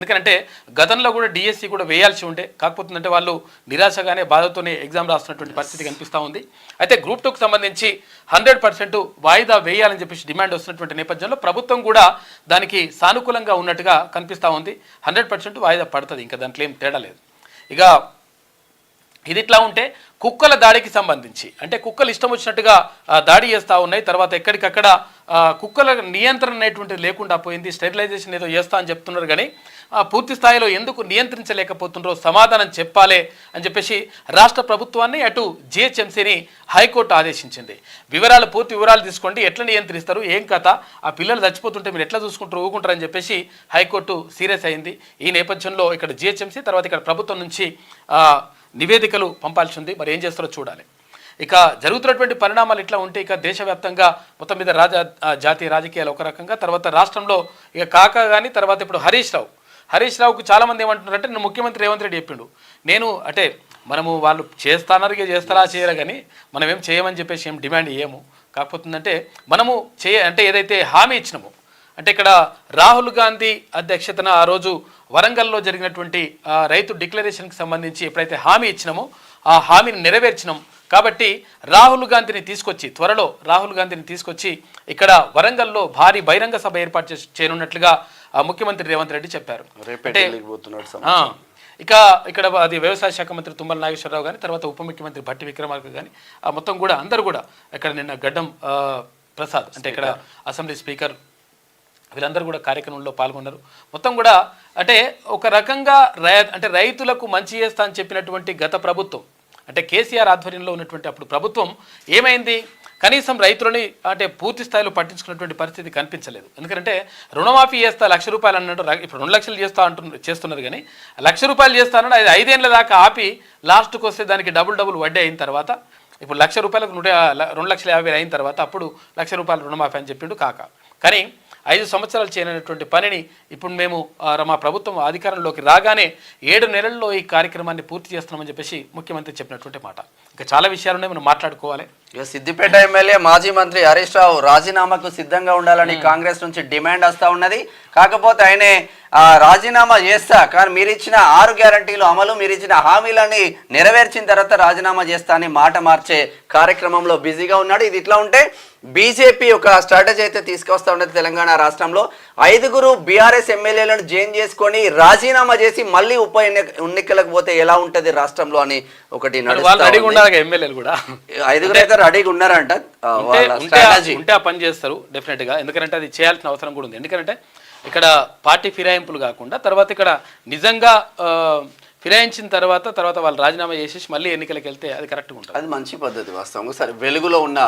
ఎందుకంటే గతంలో కూడా డిఎస్సి కూడా వేయాల్సి ఉండే కాకపోతుందంటే వాళ్ళు నిరాశగానే బాధతోనే ఎగ్జామ్ రాస్తున్నటువంటి పరిస్థితి కనిపిస్తూ ఉంది. అయితే గ్రూప్ 2కు సంబంధించి 100% వాయిదా వేయాలని చెప్పేసి డిమాండ్ వస్తున్నటువంటి నేపథ్యంలో ప్రభుత్వం కూడా దానికి సానుకూలంగా ఉన్నట్టుగా కనిపిస్తూ ఉంది. 100% వాయిదా పడుతుంది, ఇంకా దాంట్లో ఏం తేడా లేదు. ఇక ఇది ఇట్లా ఉంటే కుక్కల దాడికి సంబంధించి అంటే కుక్కలు ఇష్టం వచ్చినట్టుగా దాడి చేస్తూ ఉన్నాయి. తర్వాత ఎక్కడికక్కడ కుక్కల నియంత్రణ అనేటువంటిది లేకుండా పోయింది. స్టెరిలైజేషన్ ఏదో చేస్తా అని చెప్తున్నారు, కానీ పూర్తి స్థాయిలో ఎందుకు నియంత్రించలేకపోతుండ్రో సమాధానం చెప్పాలి అని చెప్పేసి రాష్ట్ర ప్రభుత్వాన్ని అటు జిహెచ్ఎంసీని హైకోర్టు ఆదేశించింది. పూర్తి వివరాలు తీసుకోండి, ఎట్లా నియంత్రిస్తారు, ఏం కథ, ఆ పిల్లలు చచ్చిపోతుంటే మీరు ఎట్లా చూసుకుంటారు ఊరుకుంటారని చెప్పేసి హైకోర్టు సీరియస్ అయింది. ఈ నేపథ్యంలో ఇక్కడ జిహెచ్ఎంసీ తర్వాత ఇక్కడ ప్రభుత్వం నుంచి నివేదికలు పంపాల్సి ఉంది. మరి ఏం చేస్తారో చూడాలి. ఇక జరుగుతున్నటువంటి పరిణామాలు ఇట్లా ఉంటే ఇక దేశవ్యాప్తంగా మొత్తం మీద జాతీయ రాజకీయాలు ఒక రకంగా, తర్వాత రాష్ట్రంలో ఇక కాకా కానీ తర్వాత ఇప్పుడు హరీష్ రావుకు చాలామంది ఏమంటున్నారంటే నేను ముఖ్యమంత్రి రేవంత్ రెడ్డి చెప్పిండు, నేను అంటే మనము వాళ్ళు చేస్తారా చేయరా కానీ మనం ఏం చేయమని చెప్పేసి ఏం డిమాండ్ చేయము. కాకపోతుందంటే మనము అంటే ఏదైతే హామీ ఇచ్చినామో అంటే ఇక్కడ రాహుల్ గాంధీ అధ్యక్షతన ఆ రోజు వరంగల్లో జరిగినటువంటి రైతు డిక్లరేషన్కి సంబంధించి ఎప్పుడైతే హామీ ఇచ్చినామో ఆ హామీని నెరవేర్చినాం. కాబట్టి త్వరలో రాహుల్ గాంధీని తీసుకొచ్చి ఇక్కడ వరంగల్లో భారీ బహిరంగ సభ ఏర్పాటు చేయనున్నట్లుగా ముఖ్యమంత్రి రేవంత్ రెడ్డి చెప్పారు. ఇక ఇక్కడ అది వ్యవసాయ శాఖ మంత్రి తుమ్మల నాగేశ్వరరావు కానీ తర్వాత ఉప ముఖ్యమంత్రి భట్టి విక్రమార్క కానీ మొత్తం కూడా అందరూ కూడా ఇక్కడ నిన్న గడ్డం ప్రసాద్ అంటే ఇక్కడ అసెంబ్లీ స్పీకర్ వీళ్ళందరూ కూడా కార్యక్రమంలో పాల్గొన్నారు. మొత్తం కూడా అంటే ఒక రకంగా అంటే రైతులకు మంచి చేస్తా అని చెప్పినటువంటి గత ప్రభుత్వం అంటే కేసీఆర్ ఆధ్వర్యంలో ఉన్నటువంటి అప్పుడు ప్రభుత్వం ఏమైంది, కనీసం రైతులని అంటే పూర్తి స్థాయిలో పట్టించుకున్నటువంటి పరిస్థితి కనిపించలేదు. ఎందుకంటే రుణమాఫీ చేస్తా ₹1,00,000 అన్నట్టు ఇప్పుడు 2 లక్షలు చేస్తున్నారు, కానీ ₹1,00,000 చేస్తానని అది 5 ఏళ్ల దాకా ఆపి లాస్ట్కి వస్తే దానికి డబుల్ వడ్డీ అయిన తర్వాత ఇప్పుడు ₹1,00,000 2,50,000 అయిన తర్వాత అప్పుడు ₹1,00,000 రుణమాఫీ అని చెప్పిండు కాక. కానీ 5 సంవత్సరాలు చేయనటువంటి పనిని ఇప్పుడు మేము మా ప్రభుత్వం అధికారంలోకి రాగానే 7 నెలల్లో ఈ కార్యక్రమాన్ని పూర్తి చేస్తున్నామని చెప్పేసి ముఖ్యమంత్రి చెప్పినటువంటి మాట. ఇంకా చాలా విషయాలున్నాయి, మనం మాట్లాడుకోవాలి. సిద్దిపేట ఎమ్మెల్యే మాజీ మంత్రి హరీష్ రావు రాజీనామాకు సిద్ధంగా ఉండాలని కాంగ్రెస్ నుంచి డిమాండ్ వస్తూ ఉన్నది. కాకపోతే ఆయనే రాజీనామా చేస్తా, కానీ మీరు ఇచ్చిన 6 గ్యారంటీలు అమలు, మీరు ఇచ్చిన హామీలని నెరవేర్చిన తర్వాత రాజీనామా చేస్తా అని మాట మార్చే కార్యక్రమంలో బిజీగా ఉన్నాడు. ఇది ఇట్లా ఉంటే బీజేపీ ఒక స్ట్రాటజీ అయితే తీసుకొస్తా ఉన్నది. తెలంగాణ రాష్ట్రంలో 5 బీఆర్ఎస్ ఎమ్మెల్యేలను జైన్ చేసుకొని రాజీనామా చేసి మళ్ళీ ఉప ఎన్నికలకు పోతే ఎలా ఉంటది రాష్ట్రంలో అని ఒకటి ఎమ్మెల్యేలు కూడా 5 అయితే రెడీగా ఉన్నారంట. ఉంటే ఆ పని చేస్తారు డెఫినెట్ గా, ఎందుకంటే అది చేయాల్సిన అవసరం కూడా ఉంది. ఎందుకంటే ఇక్కడ పార్టీ ఫిరాయింపులు కాకుండా తర్వాత ఇక్కడ నిజంగా ఫిరాయించిన తర్వాత వాళ్ళు రాజీనామా చేసేసి మళ్ళీ ఎన్నికలకు వెళ్తే అది కరెక్ట్గా ఉంటుంది. అది మంచి పద్ధతి వాస్తవంగా. సరే, వెలుగులో ఉన్న